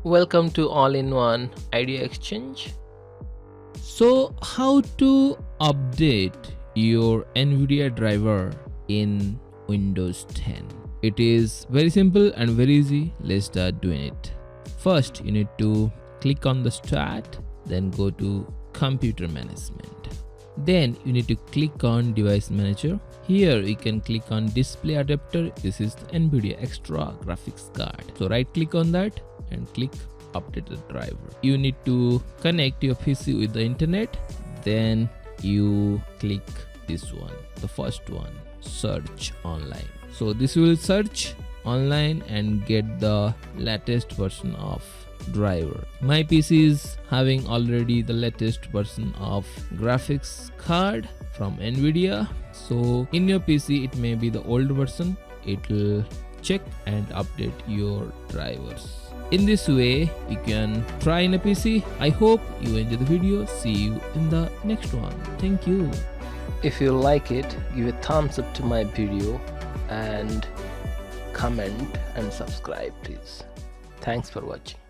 Welcome to All-in-One Idea Exchange. So, how to update your Nvidia driver in Windows 10? It is very simple and very easy. Let's start doing it. First, you need to click on the Start, then go to Computer Management. Then you need to click on Device Manager. Here you can click on Display Adapter. This is the Nvidia Extra Graphics Card. So right click on that and click Update the driver. You need to connect your PC with the internet. Then you click this one, the first one, search online. So this will search online and get the latest version of driver. My PC is having already the latest version of graphics card from Nvidia. So in your PC it may be the old version. It will check and update your drivers. In this way you can try in a PC. I hope you enjoy the video. See you in the next one. Thank you. If you like it, give a thumbs up to my video and comment and subscribe please. Thanks for watching.